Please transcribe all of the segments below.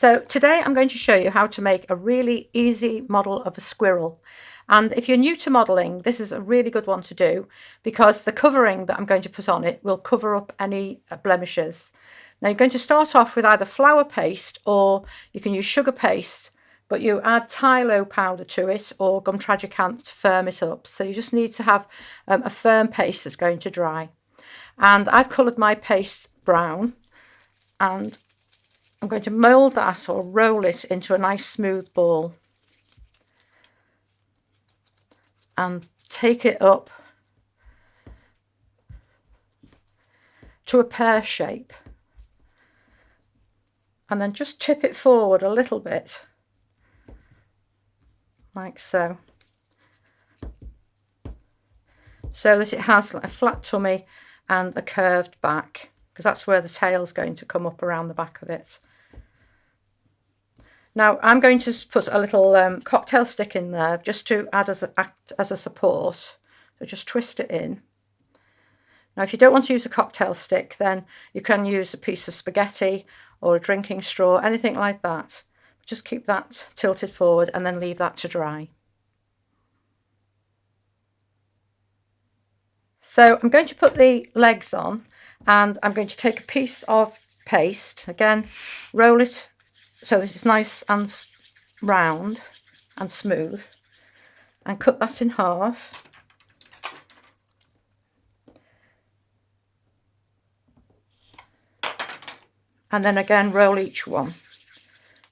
So today I'm going to show you how to make a really easy model of a squirrel. And if you're new to modelling, this is a really good one to do because the covering that I'm going to put on it will cover up any blemishes. Now you're going to start off with either flour paste or you can use sugar paste, but you add Tylo powder to it or gum tragicant to firm it up. So you just need to have a firm paste that's going to dry. And I've coloured my paste brown, and I'm going to mould that or roll it into a nice smooth ball and take it up to a pear shape, and then just tip it forward a little bit like so, so that it has like a flat tummy and a curved back, because that's where the tail's going to come up around the back of it. Now I'm going to put a little cocktail stick in there just to act as a support. So just twist it in. Now if you don't want to use a cocktail stick, then you can use a piece of spaghetti or a drinking straw, anything like that. Just keep that tilted forward and then leave that to dry. So I'm going to put the legs on, and I'm going to take a piece of paste, again roll it so that it's nice and round and smooth, and cut that in half. And then again roll each one.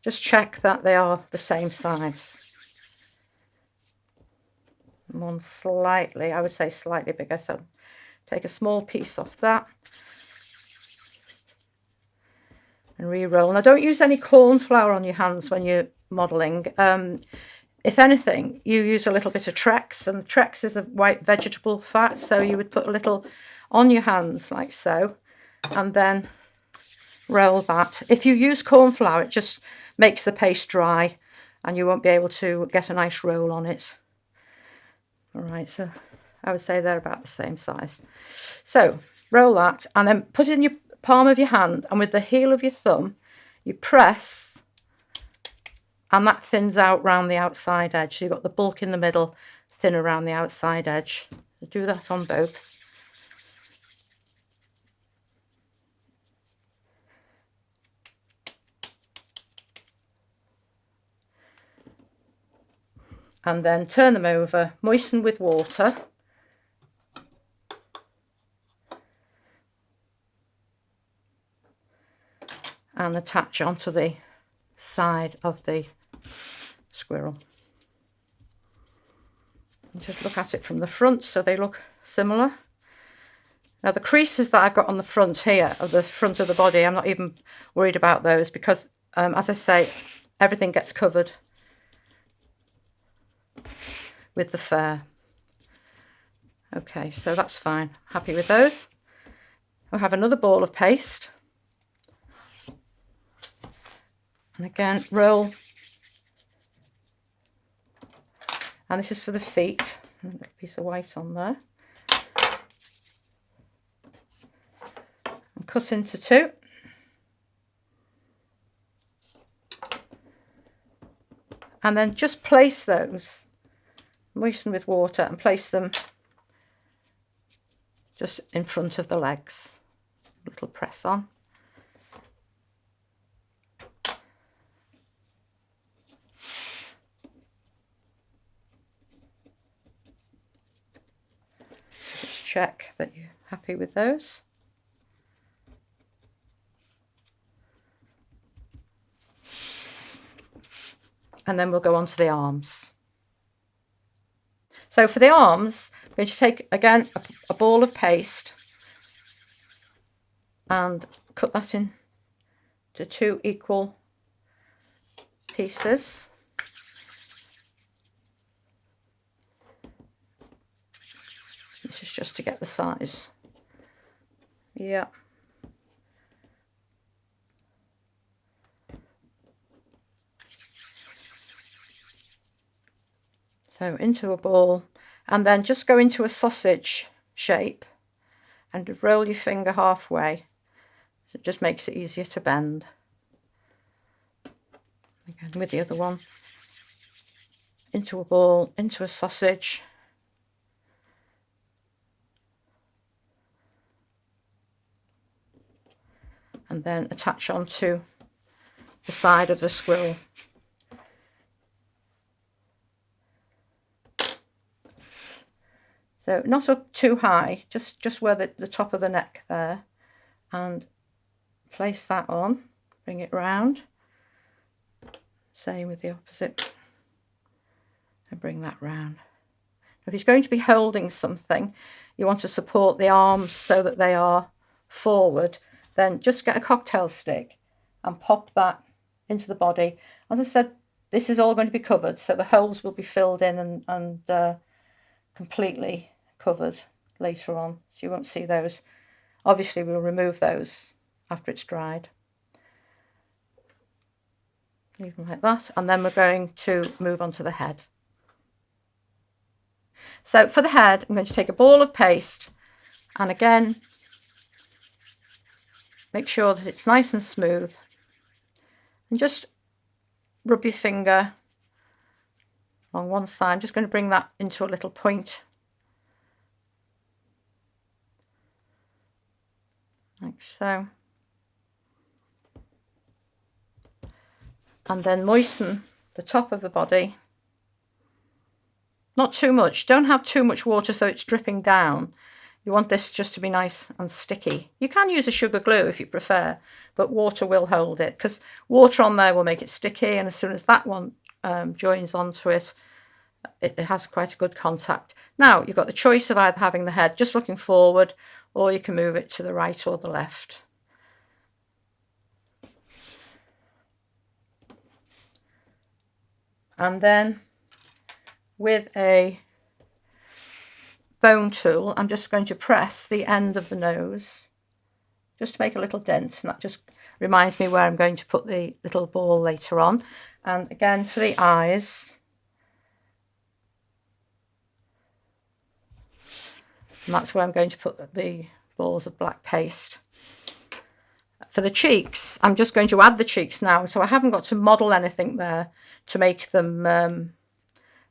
Just check that they are the same size. One slightly, I would say slightly bigger, so take a small piece off that and re-roll. Now don't use any corn flour on your hands when you're modelling. If anything, you use a little bit of Trex, and Trex is a white vegetable fat, so you would put a little on your hands like so and then roll that. If you use corn flour, it just makes the paste dry and you won't be able to get a nice roll on it. Alright, so I would say they're about the same size. So roll that and then put it in your palm of your hand, and with the heel of your thumb you press, and that thins out round the outside edge. So you've got the bulk in the middle, thin around the outside edge. So do that on both. And then turn them over, moisten with water, and attach onto the side of the squirrel. And just look at it from the front so they look similar. Now the creases that I've got on the front here, of the front of the body, I'm not even worried about those because as I say, everything gets covered with the fur. Okay, so that's fine. Happy with those. I'll have another ball of paste, and again roll, and this is for the feet. A little piece of white on there, and cut into two. And then just place those, moisten with water, and place them just in front of the legs. A little press on. Just check that you're happy with those. And then we'll go on to the arms. So for the arms, I'm going to take again a ball of paste and cut that into two equal pieces. This is just to get the size. Yeah. So into a ball, and then just go into a sausage shape and roll your finger halfway. So it just makes it easier to bend. again with the other one, into a ball, into a sausage. And then attach onto the side of the squirrel. So not up too high, just where the top of the neck there. And place that on, bring it round. Same with the opposite. And bring that round. If he's going to be holding something, you want to support the arms so that they are forward, then just get a cocktail stick and pop that into the body. As I said, this is all going to be covered, so the holes will be filled in and completely covered later on, so you won't see those. Obviously we'll remove those after it's dried. Leave them like that, and then we're going to move on to the head. So for the head, I'm going to take a ball of paste, and again make sure that it's nice and smooth, and just rub your finger on one side. I'm just going to bring that into a little point, like so, and then moisten the top of the body. Not too much, don't have too much water so it's dripping down. You want this just to be nice and sticky. You can use a sugar glue if you prefer, but water will hold it, because water on there will make it sticky, and as soon as that one joins onto it, it has quite a good contact. Now you've got the choice of either having the head just looking forward, or you can move it to the right or the left. And then with a bone tool, I'm just going to press the end of the nose just to make a little dent, and that just reminds me where I'm going to put the little ball later on. And again for the eyes, and that's where I'm going to put the balls of black paste. For the cheeks, I'm just going to add the cheeks now, so I haven't got to model anything there to make them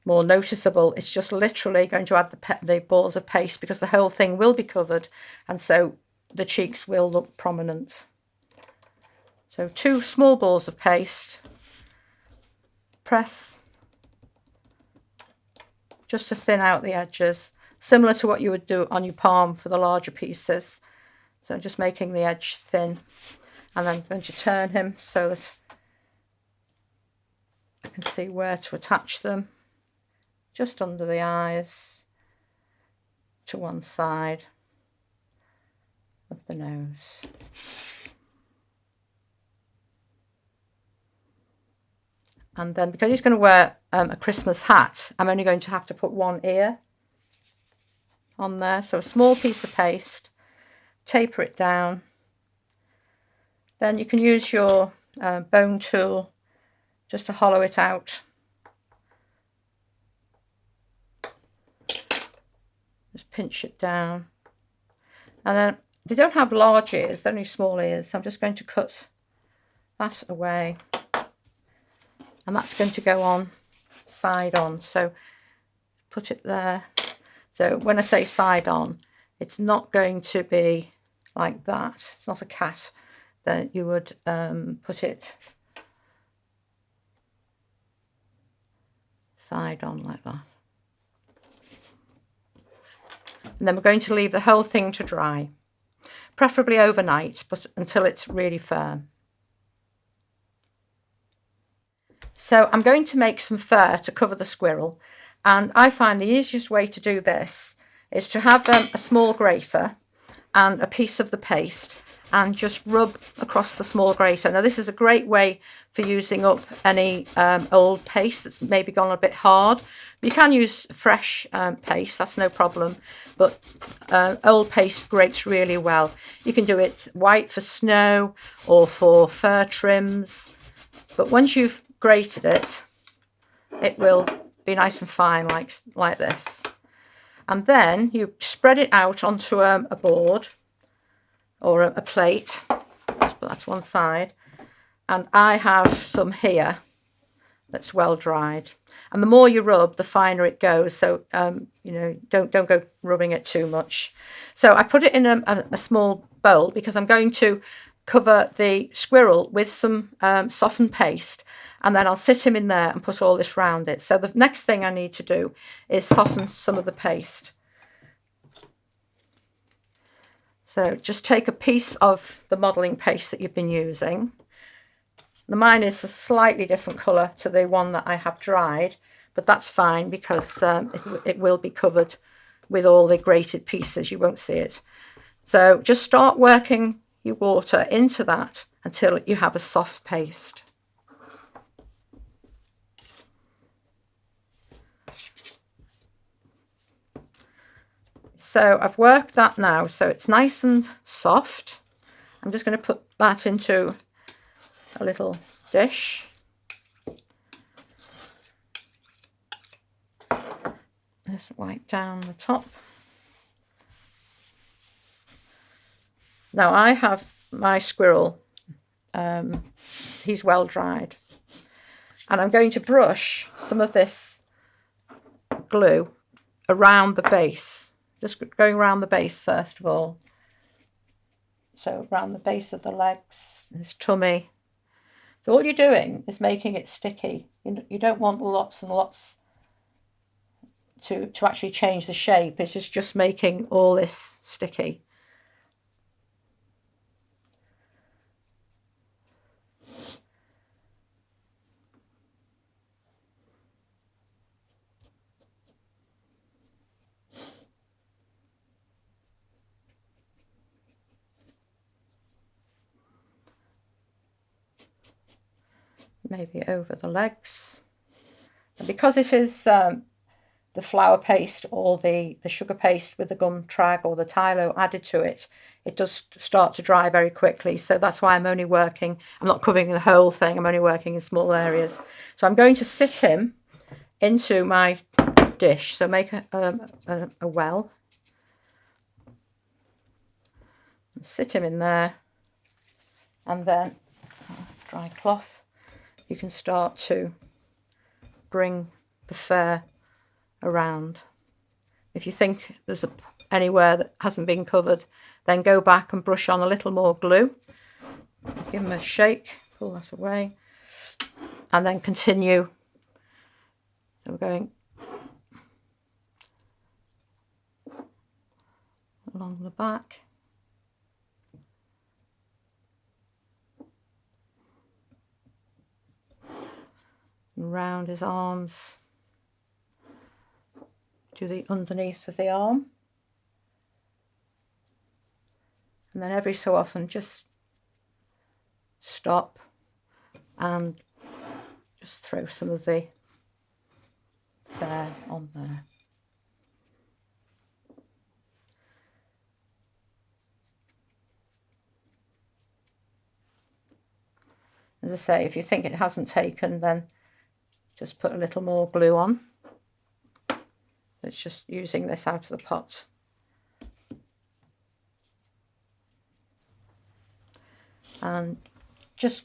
more noticeable. It's just literally going to add the balls of paste, because the whole thing will be covered, and so the cheeks will look prominent. So 2 small balls of paste, press just to thin out the edges, similar to what you would do on your palm for the larger pieces. So just making the edge thin, and then I'm going to turn him so that I can see where to attach them. Just under the eyes, to one side of the nose. And then because he's going to wear a Christmas hat, I'm only going to have to put one ear on there. So a small piece of paste, taper it down. Then you can use your bone tool just to hollow it out. Just pinch it down. And then they don't have large ears, they're only small ears, so I'm just going to cut that away. And that's going to go on side on, so put it there. So when I say side on, it's not going to be like that. It's not a cat. Then you would put it side on like that. And then we're going to leave the whole thing to dry, preferably overnight, but until it's really firm. So I'm going to make some fur to cover the squirrel, and I find the easiest way to do this is to have a small grater and a piece of the paste and just rub across the small grater. Now this is a great way for using up any old paste that's maybe gone a bit hard. You can use fresh paste, that's no problem, but old paste grates really well. You can do it white for snow or for fur trims, but once you've grated it, it will be nice and fine like this. And then you spread it out onto a board or a plate. Let's put that to one side. And I have some here that's well dried. And the more you rub, the finer it goes. So, you know, don't go rubbing it too much. So I put it in a small bowl because I'm going to cover the squirrel with some softened paste, and then I'll sit him in there and put all this round it. So the next thing I need to do is soften some of the paste. So just take a piece of the modelling paste that you've been using. Mine is a slightly different colour to the one that I have dried, but that's fine because it will be covered with all the grated pieces. You won't see it. So just start working your water into that until you have a soft paste. So I've worked that now, so it's nice and soft. I'm just going to put that into a little dish. Just wipe down the top. Now I have my squirrel, he's well dried, and I'm going to brush some of this glue around the base, just going around the base first of all. So around the base of the legs, his tummy. So all you're doing is making it sticky. You don't want lots and lots to actually change the shape. It's just making all this sticky. Maybe over the legs. And because it is the flour paste or the sugar paste with the gum trag or the Tylo added to it, it does start to dry very quickly. So that's why I'm not covering the whole thing, I'm only working in small areas. So I'm going to sit him into my dish. So make a well. Sit him in there, and then dry cloth. You can start to bring the fur around. If you think there's anywhere that hasn't been covered, then go back and brush on a little more glue. Give them a shake, pull that away, and then continue. So we're going along the back. Round his arms to the underneath of the arm, and then every so often just stop and just throw some of the fur on there. As I say, if you think it hasn't taken, then just put a little more glue on. It's just using this out of the pot. And just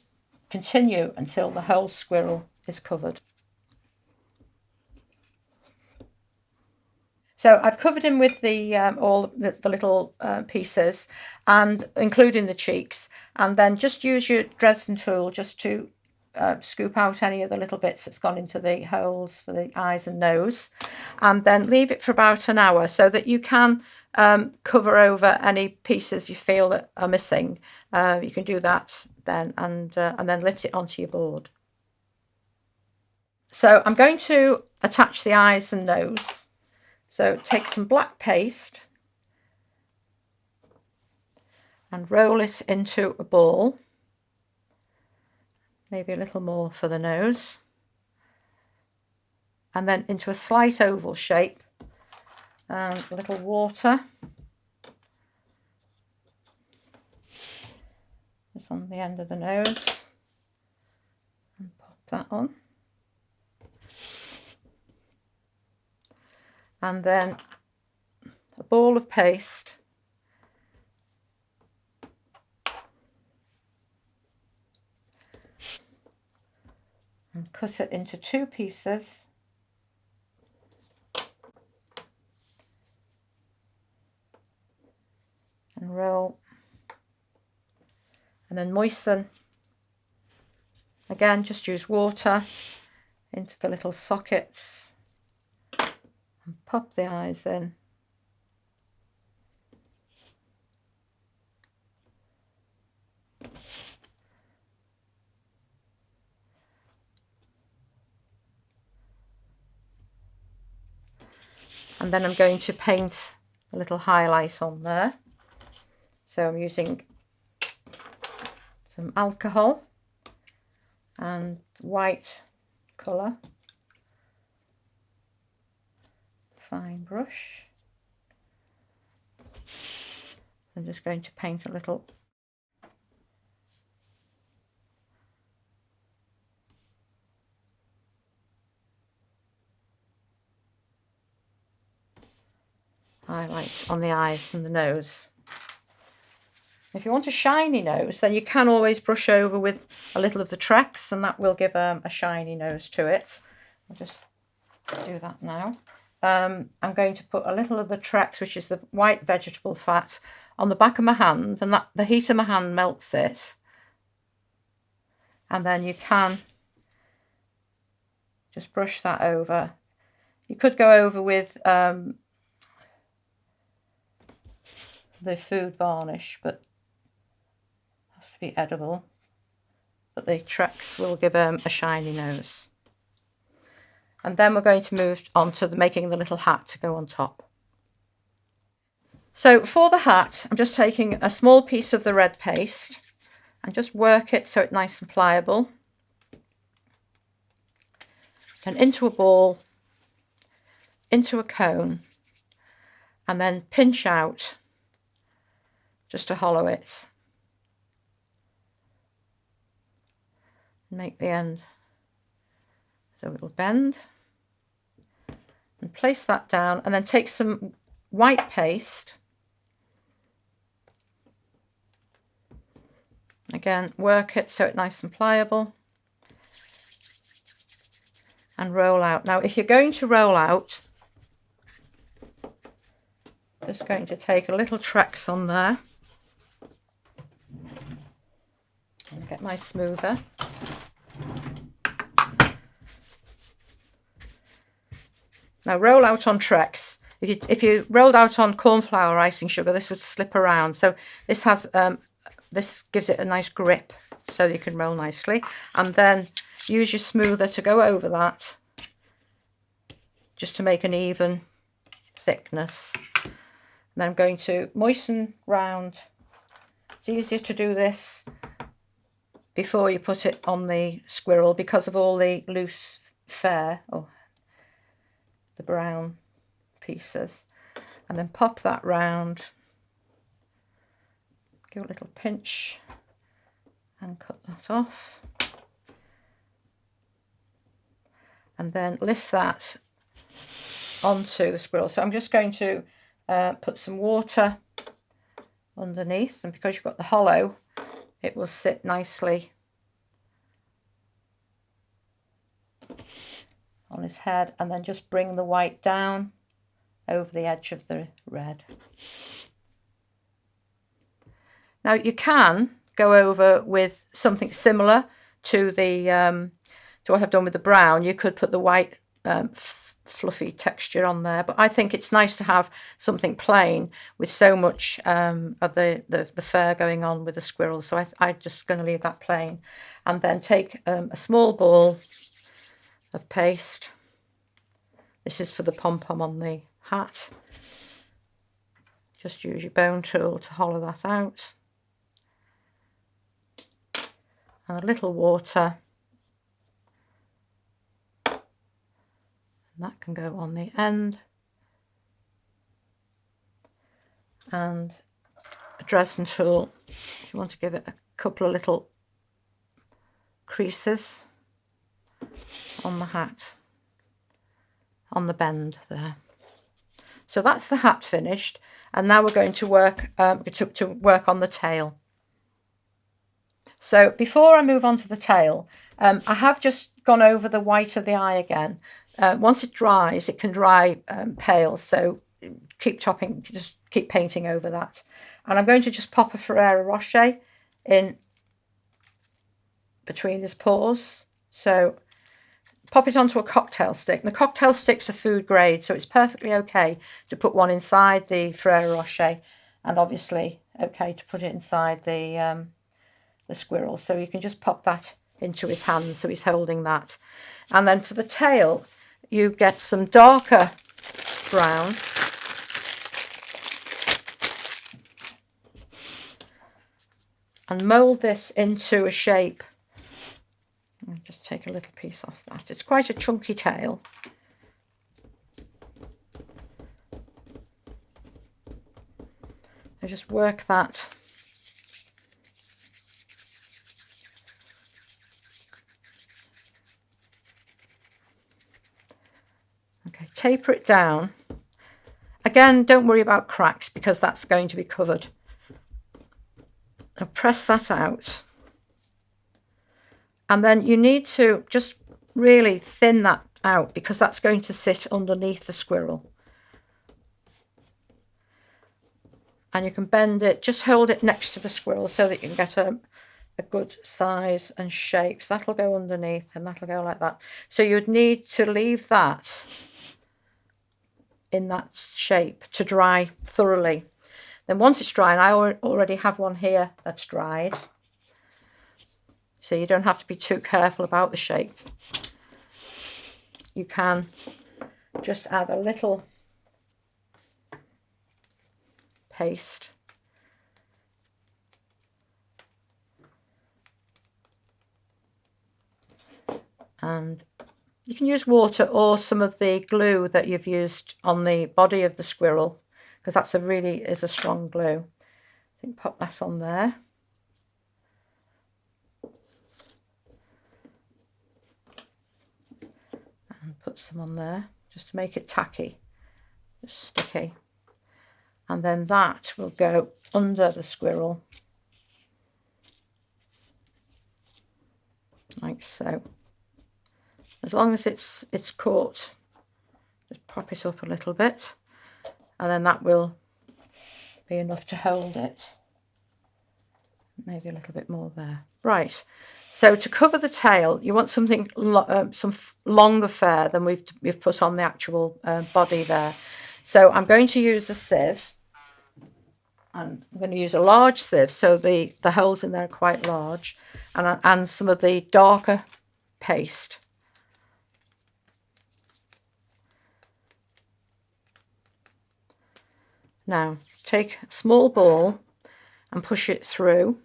continue until the whole squirrel is covered. So I've covered him with the all the little pieces, and including the cheeks, and then just use your Dresden tool just to scoop out any of the little bits that's gone into the holes for the eyes and nose, and then leave it for about an hour so that you can cover over any pieces you feel that are missing. You can do that then, and then lift it onto your board. So I'm going to attach the eyes and nose. So take some black paste and roll it into a ball. Maybe a little more for the nose, and then into a slight oval shape, and a little water just on the end of the nose, and pop that on, and then a ball of paste and cut it into 2 pieces. And roll, and then moisten. Again, just use water into the little sockets and pop the eyes in. And then I'm going to paint a little highlight on there. So I'm using some alcohol and white colour, fine brush. I'm just going to paint a little highlight on the eyes and the nose. If you want a shiny nose, then you can always brush over with a little of the Trex, and that will give a shiny nose to it. I'll just do that now. I'm going to put a little of the Trex, which is the white vegetable fat, on the back of my hand, and that the heat of my hand melts it. And then you can just brush that over. You could go over with the food varnish, but it has to be edible. But the Trex will give a shiny nose. And then we're going to move on to making the little hat to go on top. So for the hat, I'm just taking a small piece of the red paste and just work it so it's nice and pliable. Then into a ball, into a cone, and then pinch out just to hollow it. Make the end so it will bend. And place that down, and then take some white paste. Again, work it so it's nice and pliable. And roll out. Now, if you're going to roll out, just going to take a little Trex on there. And get my smoother. Now roll out on Trex. If you rolled out on cornflour icing sugar, this would slip around. So this has this gives it a nice grip, so you can roll nicely. And then use your smoother to go over that, just to make an even thickness. And then I'm going to moisten round. It's easier to do this before you put it on the squirrel because of all the loose fur. Oh, the brown pieces, and then pop that round, give a little pinch and cut that off, and then lift that onto the squirrel. So I'm just going to put some water underneath, and because you've got the hollow, it will sit nicely on his head, and then just bring the white down over the edge of the red. Now you can go over with something similar to the to what I've done with the brown. You could put the white fluffy texture on there, but I think it's nice to have something plain with so much of the fur going on with the squirrel. So I'm just going to leave that plain, and then take a small ball of paste. This is for the pom-pom on the hat. Just use your bone tool to hollow that out. And a little water. And that can go on the end. And a Dresden tool, if you want to give it a couple of little creases on the hat, on the bend there. So that's the hat finished, and now we're going to work to work on the tail. So before I move on to the tail, I have just gone over the white of the eye again. Once it dries, it can dry pale, so keep topping, just keep painting over that. And I'm going to just pop a Ferrero Rocher in between his paws. So pop it onto a cocktail stick. And the cocktail sticks are food grade, so it's perfectly okay to put one inside the Ferrero Rocher, and obviously okay to put it inside the squirrel. So you can just pop that into his hand, so he's holding that. And then for the tail, you get some darker brown. And mould this into a shape. I'll just take a little piece off that. It's quite a chunky tail. I just work that okay, taper it down. Again, don't worry about cracks because that's going to be covered. Now press that out. And then you need to just really thin that out because that's going to sit underneath the squirrel. And you can bend it, just hold it next to the squirrel so that you can get a good size and shape. So that'll go underneath and that'll go like that. So you'd need to leave that in that shape to dry thoroughly. Then once it's dry, and I already have one here that's dried, so you don't have to be too careful about the shape. You can just add a little paste. And you can use water or some of the glue that you've used on the body of the squirrel, because that's really is a strong glue. I think pop that on there. And put some on there just to make it tacky, just sticky. And then that will go under the squirrel, like so. As long as it's caught, just pop it up a little bit, and then that will be enough to hold it. Maybe a little bit more there. Right, so to cover the tail, you want something some longer fur than we've put on the actual body there. So I'm going to use a sieve, and I'm going to use a large sieve, so the holes in there are quite large, and some of the darker paste. Now take a small ball and push it through.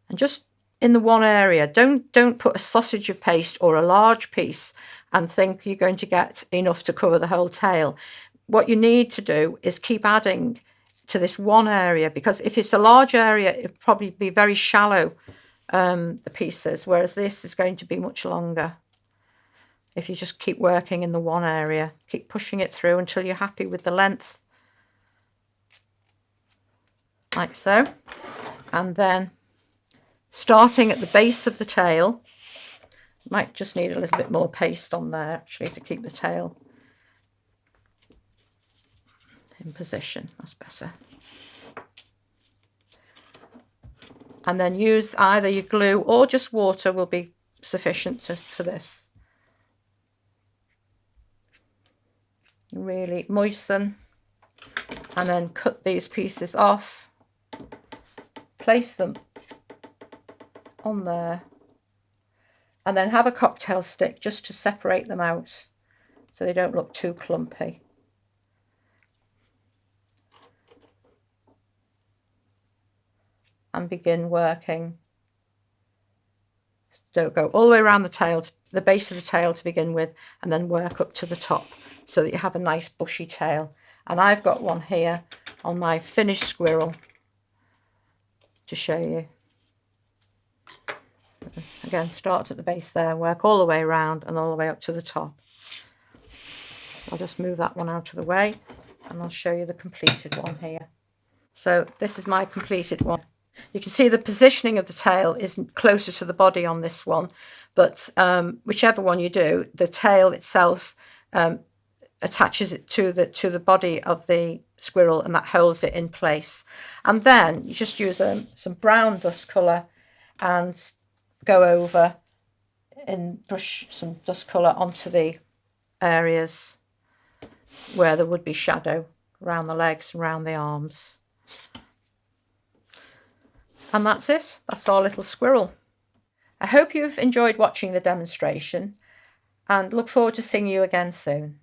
And just in the one area, don't put a sausage of paste or a large piece and think you're going to get enough to cover the whole tail. What you need to do is keep adding to this one area, because if it's a large area, it'll probably be very shallow, the pieces, whereas this is going to be much longer. If you just keep working in the one area, keep pushing it through until you're happy with the length, like so. And then starting at the base of the tail, might just need a little bit more paste on there actually to keep the tail in position. That's better. And then use either your glue or just water will be sufficient for this. Really moisten, and then cut these pieces off, place them on there, and then have a cocktail stick just to separate them out so they don't look too clumpy. And begin working. So go all the way around the tail, the base of the tail to begin with, and then work up to the top so that you have a nice bushy tail. And I've got one here on my finished squirrel to show you. Again, start at the base there, work all the way around and all the way up to the top. I'll just move that one out of the way and I'll show you the completed one here. So this is my completed one. You can see the positioning of the tail is closer to the body on this one, but whichever one you do, the tail itself attaches it to the body of the squirrel, and that holds it in place. And then you just use some brown dust colour and go over and brush some dust colour onto the areas where there would be shadow, around the legs, around the arms. And that's it. That's our little squirrel. I hope you've enjoyed watching the demonstration and look forward to seeing you again soon.